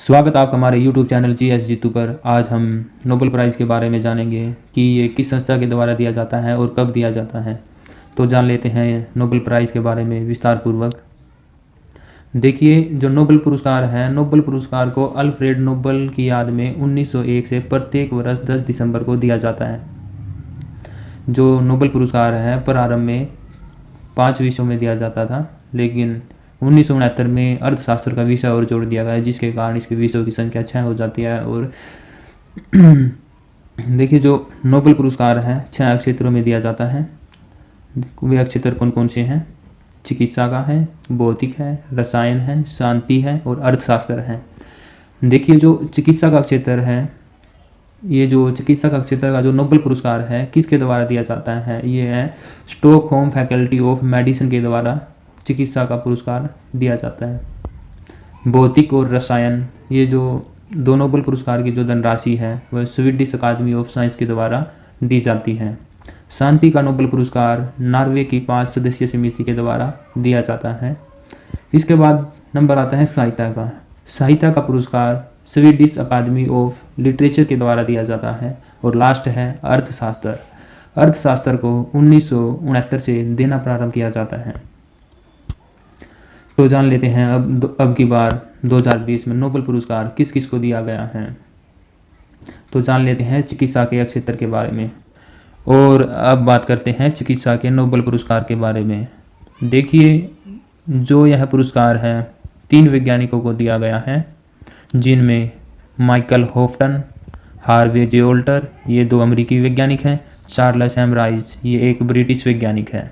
स्वागत आपका हमारे YouTube चैनल GS जीतू पर। आज हम नोबेल प्राइज़ के बारे में जानेंगे कि ये किस संस्था के द्वारा दिया जाता है और कब दिया जाता है। तो जान लेते हैं नोबेल प्राइज़ के बारे में विस्तार पूर्वक। देखिए, जो नोबेल पुरस्कार है, नोबेल पुरस्कार को अल्फ्रेड नोबेल की याद में 1901 से प्रत्येक वर्ष 10 दिसंबर को दिया जाता है। जो नोबेल पुरस्कार है प्रारंभ में 5 विषयों में दिया जाता था, लेकिन 1969 में अर्थशास्त्र का विषय और जोड़ दिया गया, जिसके कारण इसके विषयों की संख्या 6 हो जाती है। और देखिए, जो नोबेल पुरस्कार है 6 क्षेत्रों में दिया जाता है। वे क्षेत्र कौन कौन से हैं? चिकित्सा का है, भौतिक है, रसायन है, शांति है और अर्थशास्त्र है। देखिए, जो चिकित्सा का क्षेत्र है, ये जो चिकित्सा का क्षेत्र का जो नोबेल पुरस्कार है किसके द्वारा दिया जाता है? ये है स्टॉकहोम फैकल्टी ऑफ मेडिसिन के द्वारा चिकित्सा का पुरस्कार दिया जाता है। भौतिक और रसायन, ये जो दो नोबेल पुरस्कार की जो धनराशि है वह स्वीडिश अकादमी ऑफ साइंस के द्वारा दी जाती है। शांति का नोबेल पुरस्कार नॉर्वे की 5 सदस्यीय समिति के द्वारा दिया जाता है। इसके बाद नंबर आता है साहित्य का। साहित्य का पुरस्कार स्वीडिश अकादमी ऑफ लिटरेचर के द्वारा दिया जाता है। और लास्ट है अर्थशास्त्र। अर्थशास्त्र को 1969 से देना प्रारंभ किया जाता है। तो जान लेते हैं अब की बार 2020 में नोबेल पुरस्कार किस किस को दिया गया है। तो जान लेते हैं चिकित्सा के क्षेत्र के बारे में। और अब बात करते हैं चिकित्सा के नोबेल पुरस्कार के बारे में। देखिए, जो यह पुरस्कार है 3 वैज्ञानिकों को दिया गया है, जिनमें माइकल हॉफटन, हार्वे जे ऑल्टर, ये 2 अमेरिकी वैज्ञानिक हैं। चार्ल्स एम राइस, ये एक ब्रिटिश वैज्ञानिक है।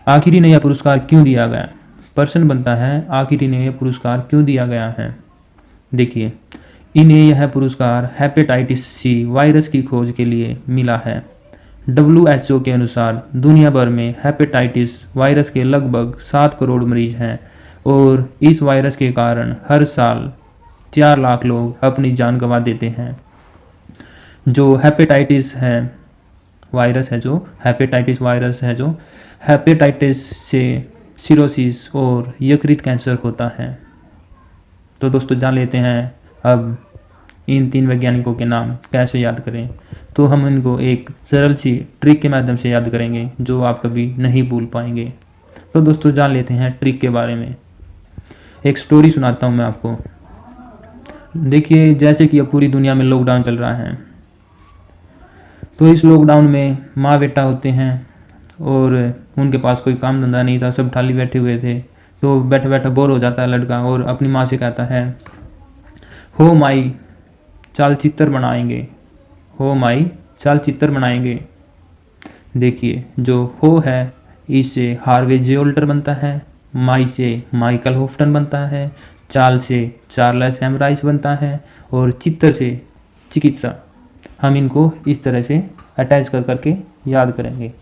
आखिर इन्हें यह पुरस्कार क्यों दिया गया? प्रश्न बनता है, आखिर इन्हें यह पुरस्कार क्यों दिया गया है? देखिए, इन्हें यह पुरस्कार हेपेटाइटिस सी वायरस की खोज के लिए मिला है। WHO के अनुसार दुनिया भर में हेपेटाइटिस वायरस के लगभग 7 करोड़ मरीज हैं और इस वायरस के कारण हर साल 4 लाख लोग अपनी जान गंवा देते हैं। जो हेपेटाइटिस वायरस है, जो हेपेटाइटिस से सिरोसिस और यकृत कैंसर होता है। तो दोस्तों, जान लेते हैं अब इन 3 वैज्ञानिकों के नाम कैसे याद करें। तो हम इनको एक सरल सी ट्रिक के माध्यम से याद करेंगे जो आप कभी नहीं भूल पाएंगे। तो दोस्तों, जान लेते हैं ट्रिक के बारे में। एक स्टोरी सुनाता हूँ मैं आपको। देखिए, जैसे कि अब पूरी दुनिया में लॉकडाउन चल रहा है, तो इस लॉकडाउन में माँ बेटा होते हैं और उनके पास कोई काम धंधा नहीं था, सब खाली बैठे हुए थे। तो बैठा बैठा बोर हो जाता है लड़का और अपनी माँ से कहता है, हो माई चालचित्र बनाएंगे, हो माई चालचित्र बनाएंगे। देखिए, जो हो है इससे हार्वे जे ऑल्टर बनता है, माई से माइकल हॉफटन बनता है, चाल से चार्ल्स एम राइस बनता है और चित्र से चिकित्सा। हम इनको इस तरह से अटैच कर करके याद करेंगे।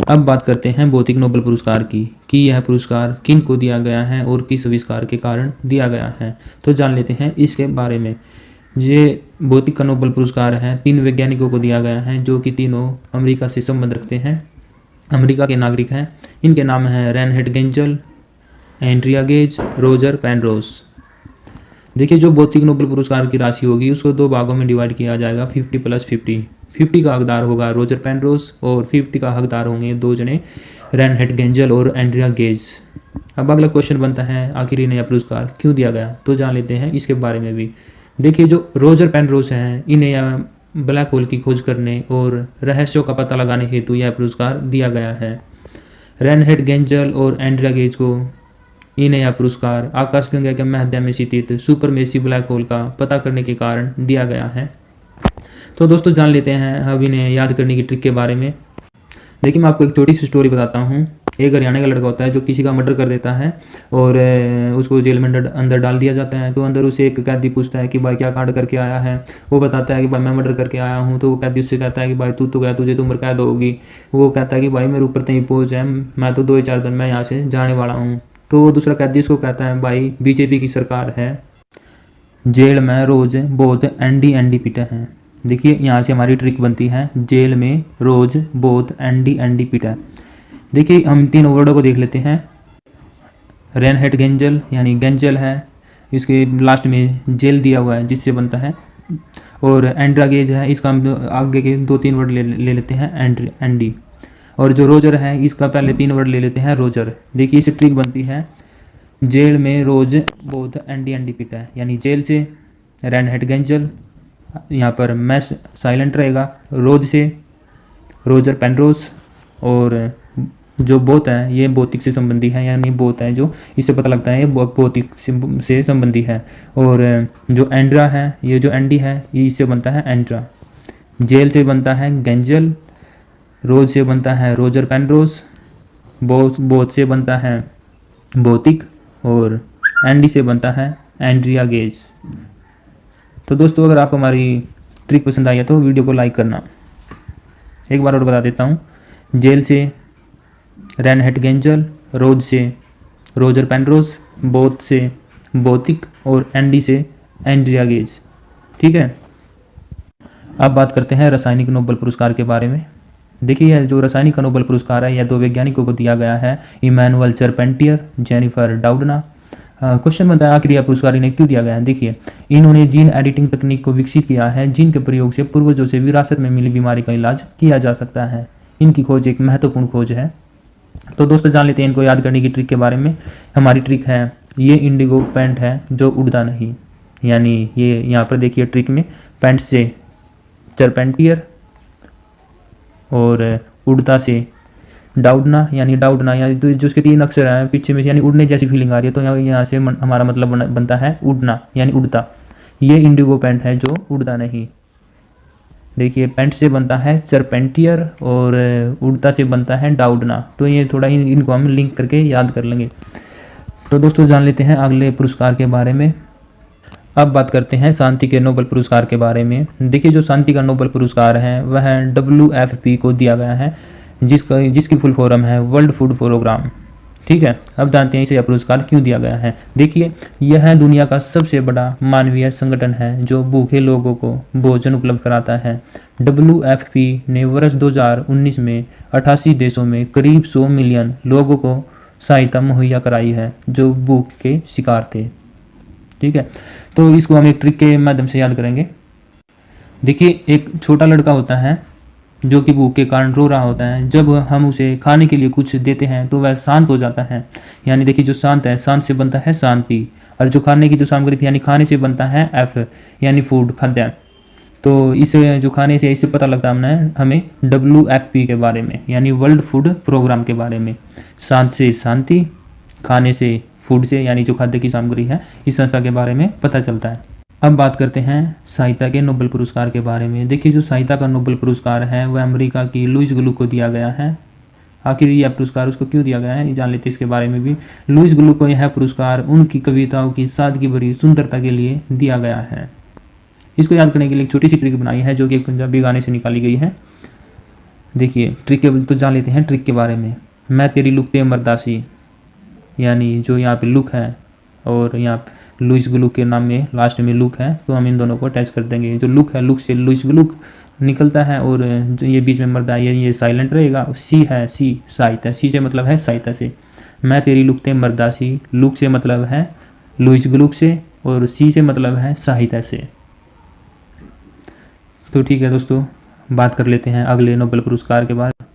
अब बात करते हैं भौतिक नोबेल पुरस्कार की कि यह पुरस्कार किन को दिया गया है और किस आविष्कार के कारण दिया गया है। तो जान लेते हैं इसके बारे में। ये भौतिक का नोबेल पुरस्कार है 3 वैज्ञानिकों को दिया गया है, जो कि तीनों अमेरिका से संबंध रखते हैं, अमेरिका के नागरिक हैं। इनके नाम हैं Reinhard Genzel, Andrea Ghez, Roger Penrose. देखिए, जो भौतिक नोबेल पुरस्कार की राशि होगी उसको 2 भागों में डिवाइड किया जाएगा, 50+50। 50 का हकदार होगा रोजर पेनरोज और 50 का हकदार होंगे 2 जने, रेनहेड गेंजल और एंड्रिया गेज। अब अगला क्वेश्चन बनता है, आखिर इन्हें यह पुरस्कार क्यों दिया गया? तो जान लेते हैं इसके बारे में भी। देखिए, जो रोजर पेनरोज हैं, इन्हें यह ब्लैक होल की खोज करने और रहस्यों का पता लगाने हेतु यह पुरस्कार दिया गया है। रेनहेड गेंजल और एंड्रिया गेज को इन्हें यह पुरस्कार आकाशगंगा के मध्य में स्थित सुपरमेसिव ब्लैक होल का पता करने के कारण दिया गया है। तो दोस्तों, जान लेते हैं अब इन्हें याद करने की ट्रिक के बारे में। देखिए, मैं आपको एक छोटी सी स्टोरी बताता हूँ। एक हरियाणा का लड़का होता है जो किसी का मर्डर कर देता है और उसको जेल में अंदर डाल दिया जाता है। तो अंदर उसे एक कैदी पूछता है कि भाई क्या कांड करके आया है। वो बताता है कि भाई मैं मर्डर करके आया हूँ। तो वो कैदी उससे कहता है कि भाई तू तो गया, तुझे तो उम्र कैद होगी। वो कहता है कि भाई मेरे ऊपर तई पहुँच है, मैं तो 2-4 दिन में यहाँ से जाने वाला हूँ। तो दूसरा कैदी उसको कहता है, भाई बीजेपी की सरकार है, जेल में रोज बहुत एंडी पीटे हैं। देखिए, यहाँ से हमारी ट्रिक बनती है, जेल में रोज बहुत एंडी पीटा। देखिए, हम 3 वर्डों को देख लेते हैं। रेनहेड गेंजल यानी गेंजल है, इसके लास्ट में जेल दिया हुआ है जिससे बनता है। और एंड्रा गेज है, इसका हम आगे के 2-3 वर्ड ले लेते हैं एंडी। और जो रोजर है इसका पहले 3 वर्ड ले लेते हैं रोजर। देखिए इसे ट्रिक बनती है, जेल में रोज बोध एंडी एंडी पिटा है, यानी जेल से रेनहेड गेंजल, यहाँ पर मैश साइलेंट रहेगा, रोज से रोजर पेनरोस। और जो बोथ है ये भौतिक से संबंधी है, यानी बोथ है जो इससे पता लगता है ये भौतिक से संबंधी है। और जो एंड्रा है, ये जो एंडी है ये इससे बनता है एंड्रा। जेल से बनता है गेंजल, रोज से बनता है रोजर पेनरोस, बोथ से बनता है भौतिक, और एंडी से बनता है एंड्रिया गेज। तो दोस्तों अगर आपको हमारी ट्रिक पसंद आई है तो वीडियो को लाइक करना। एक बार और बता देता हूँ, जेल से रेनहेड गेंजल, रोज से रोजर पेनरोस, बोथ से भौतिक, और एंडी से एंड्रिया गेज। ठीक है, अब बात करते हैं रासायनिक नोबेल पुरस्कार के बारे में। देखिए यह जो रासायनिक का नोबेल पुरस्कार है यह 2 वैज्ञानिकों को दिया गया है, इमैनुअल चारपेंटियर, जेनिफर डाउडना। क्वेश्चन बनता है आखिर यह पुरस्कार इन्हें क्यों दिया गया है। देखिए इन्होंने जीन एडिटिंग तकनीक को विकसित किया है, जिनके प्रयोग से पूर्वजों से विरासत में मिली बीमारी का इलाज किया जा सकता है। इनकी खोज एक महत्वपूर्ण खोज है। तो दोस्तों जान लेते हैं इनको याद करने की ट्रिक के बारे में। हमारी ट्रिक है, ये इंडिगो पेंट है जो उड़ता नहीं, यानी ये यहाँ पर देखिए ट्रिक में पेंट से चारपेंटियर और उड़ता से डाउडना, यानी डाउडना, यानी तो जो उसके 3 अक्षर हैं पीछे में, यानी उड़ने जैसी फीलिंग आ रही है, तो यहाँ से हमारा मतलब बनता है उड़ना, यानी उड़ता। ये इंडिगो पेंट है जो उड़ता नहीं। देखिए पेंट से बनता है चारपेंटियर और उड़ता से बनता है डाउडना। तो ये थोड़ा इनको हम लिंक करके याद कर लेंगे। तो दोस्तों जान लेते हैं अगले पुरस्कार के बारे में। अब बात करते हैं शांति के नोबेल पुरस्कार के बारे में। देखिए जो शांति का नोबेल पुरस्कार है वह WFP को दिया गया है, जिसकी फुल फॉर्म है वर्ल्ड फूड प्रोग्राम। ठीक है, अब जानते हैं इसे यह पुरस्कार क्यों दिया गया है। देखिए यह दुनिया का सबसे बड़ा मानवीय संगठन है जो भूखे लोगों को भोजन उपलब्ध कराता है। WFP ने वर्ष 2019 में 88 देशों में करीब 100 मिलियन लोगों को सहायता मुहैया कराई है जो भूख के शिकार थे। ठीक है, तो इसको हम एक ट्रिक के माध्यम से याद करेंगे। देखिए एक छोटा लड़का होता है जो कि भूख के कारण रो रहा होता है। जब हम उसे खाने के लिए कुछ देते हैं तो वह शांत हो जाता है। यानी देखिए जो शांत है, शांत से बनता है शांति, और जो खाने की जो सामग्री थी यानी खाने से बनता है F, यानी फूड, खाद्य। तो इसे जो खाने से इससे पता लगता है हमें WFP के बारे में, यानी वर्ल्ड फूड प्रोग्राम के बारे में। शांत से शांति, खाने से फूड से, यानी जो खाद्य की सामग्री है, इस संस्था के बारे में पता चलता है। अब बात करते हैं साहित्य के नोबेल पुरस्कार के बारे में। देखिए जो साहित्य का नोबेल पुरस्कार है वह अमेरिका की लुईस ग्लुक को दिया गया है। आखिर यह पुरस्कार उसको क्यों दिया गया है ये जान लेते हैं इसके बारे में भी। लुईस ग्लुक को यह पुरस्कार उनकी कविताओं की सादगी भरी सुंदरता के लिए दिया गया है। इसको याद करने के लिए एक छोटी सी ट्रिक बनाई है जो कि एक पंजाबी गाने से निकाली गई है। देखिए ट्रिक तो जान लेते हैं ट्रिक के बारे में। मैं तेरी लुक ते मरदासी, यानी जो यहाँ पे लुक है और यहाँ लुईस ग्लुक के नाम में लास्ट में लुक है, तो हम इन दोनों को अटैच कर देंगे। जो लुक है, लुक से लुईस ग्लुक निकलता है, और जो ये बीच में मर्दा ये साइलेंट रहेगा। सी है, सी साहित्य, सी से मतलब है साहित्य से। मैं तेरी लुक ते मरदासी, लुक से मतलब है लुईस ग्लुक से, और सी से मतलब है साहित्य से। तो ठीक है दोस्तों, बात कर लेते हैं अगले नोबेल पुरस्कार के बारे में।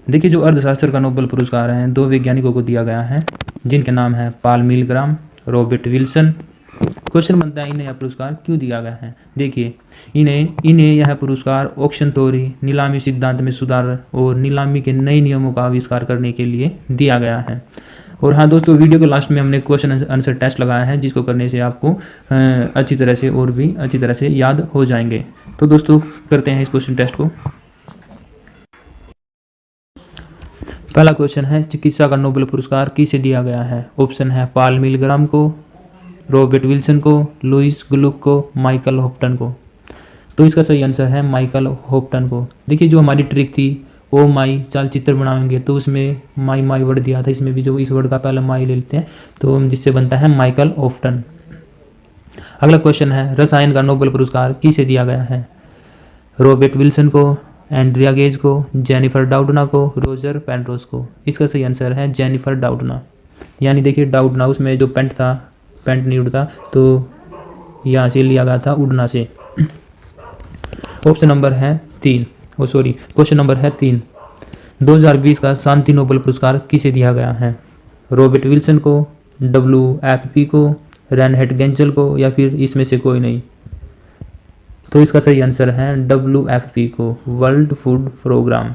देखिए जो अर्थशास्त्र का नोबेल पुरस्कार है 2 वैज्ञानिकों को दिया गया है, जिनके नाम है पॉल मिलग्राम, रॉबर्ट विल्सन। क्वेश्चन बनता है इन्हें यह पुरस्कार क्यों दिया गया है। देखिए इन्हें यह पुरस्कार ऑक्शन थ्योरी, नीलामी सिद्धांत में सुधार और नीलामी के नए नियमों का आविष्कार करने के लिए दिया गया है। और हाँ दोस्तों, वीडियो के लास्ट में हमने क्वेश्चन आंसर टेस्ट लगाया है, जिसको करने से आपको अच्छी तरह से और भी अच्छी तरह से याद हो जाएंगे। तो दोस्तों करते हैं इस क्वेश्चन टेस्ट को। पहला क्वेश्चन है, चिकित्सा का नोबेल पुरस्कार किसे दिया गया है। ऑप्शन है पॉल मिलग्राम को, रॉबर्ट विल्सन को, लुईस ग्लुक को, माइकल होप्टन को। तो इसका सही आंसर है माइकल होप्टन को। देखिए जो हमारी ट्रिक थी ओ माई चलचित्र बनाएंगे तो उसमें माई वर्ड दिया था, इसमें भी जो इस वर्ड का पहले माई ले लेते हैं तो जिससे बनता है माइकल होप्टन। अगला क्वेश्चन है, रसायन का नोबेल पुरस्कार किसे दिया गया है। रॉबर्ट विल्सन को, एंड्रिया गेज को, जेनिफर डाउडना को, रोजर पेनरोस को। इसका सही आंसर है जेनिफर डाउडना। यानी देखिए डाउडना उसमें जो पेंट था पैंट नहीं उड़ता, तो यहाँ से लिया गया था उड़ना से। ऑप्शन नंबर है 3, क्वेश्चन नंबर है 3, 2020 का शांति नोबेल पुरस्कार किसे दिया गया है? रॉबर्ट विल्सन को, WFP को, रेनहेट गेंजल को, या फिर इसमें से कोई नहीं? तो इसका सही आंसर है WFP को, वर्ल्ड फूड प्रोग्राम।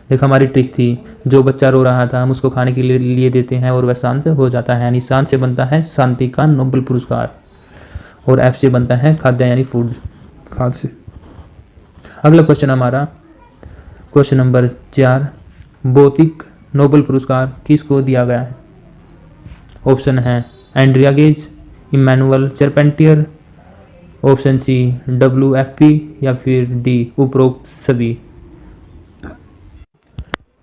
देखो हमारी ट्रिक थी, जो बच्चा रो रहा था हम उसको खाने के लिए देते हैं और वह शांत हो जाता है, यानी शांत से बनता है शांति का नोबेल पुरस्कार, और F से बनता है खाद्य यानी फूड, खाद्य से। अगला क्वेश्चन हमारा क्वेश्चन नंबर 4, भौतिक नोबेल पुरस्कार किसको दिया गया है? ऑप्शन है Andrea Ghez, Emmanuelle Charpentier, option C WFP, या फिर डी उपरोक्त सभी।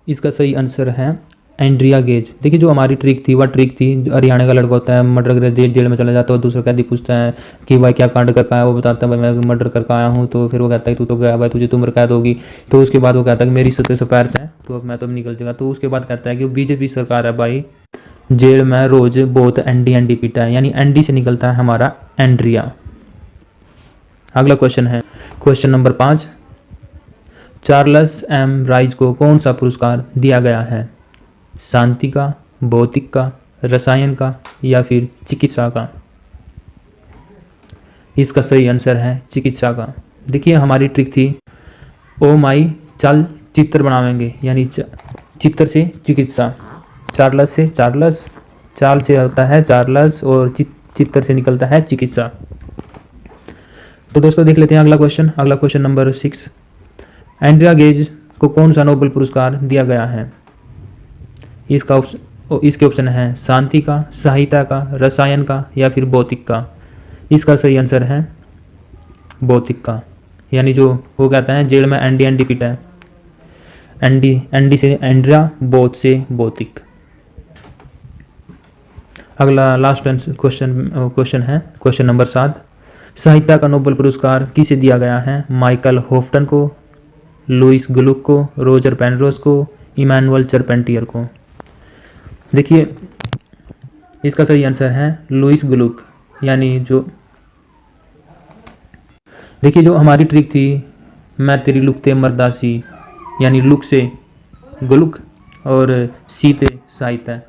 इसका सही आंसर है एंड्रिया गेज। देखिए जो हमारी ट्रिक थी वह ट्रिक थी, हरियाणा का लड़का होता है, मर्डर कर जेल में चला जाता है, और दूसरा कैदी पूछता है कि भाई क्या कांड करके आया, वो बताता है भाई मैं मर्डर करके आया हूँ, तो फिर वो कहता है तू तो गया भाई, तुझे उम्र कैद होगी। तो उसके बाद वो कहता है कि मेरी 17 पैर्स है, तो मैं तो निकल जाऊंगा। तो उसके बाद कहता है कि BJP सरकार है भाई, जेल में रोज बहुत एंडी पीटा है, यानी एंडी से निकलता है हमारा एंड्रिया। अगला क्वेश्चन है question number 5, Charles M rise को कौन सा पुरस्कार दिया गया है? शांति का, भौतिक का, रसायन का, या फिर चिकित्सा का? इसका सही आंसर है चिकित्सा का। देखिए हमारी ट्रिक थी, ओ माई चल चित्र बनावेंगे, यानी चित्र से चिकित्सा, चार्ल्स से चार्ल्स, चाल से होता है चार्ल्स, और चित्र से निकलता है चिकित्सा। तो दोस्तों देख लेते हैं अगला क्वेश्चन नंबर 6, एंड्रिया गेज को कौन सा नोबेल पुरस्कार दिया गया है? इसके ऑप्शन है शांति का, साहित्य का, रसायन का, या फिर भौतिक का। इसका सही आंसर है भौतिक का, यानी जो वो कहता है जेल में एंडी पीटा है, एंडी से एंड्रिया, बौद्ध से भौतिक। अगला लास्ट क्वेश्चन है क्वेश्चन नंबर 7, साहित्य का नोबेल पुरस्कार किसे दिया गया है? माइकल हॉफ्टन को, लुइस ग्लुक को, रोजर पेनरोज को, इमैनुअल चार्पेंटियर को। देखिए इसका सही आंसर है लुइस ग्लुक, यानी जो देखिए जो हमारी ट्रिक थी, मैं तेरी लुकते मरदासी, यानी लुक से ग्लुक और सी ते साहित्य।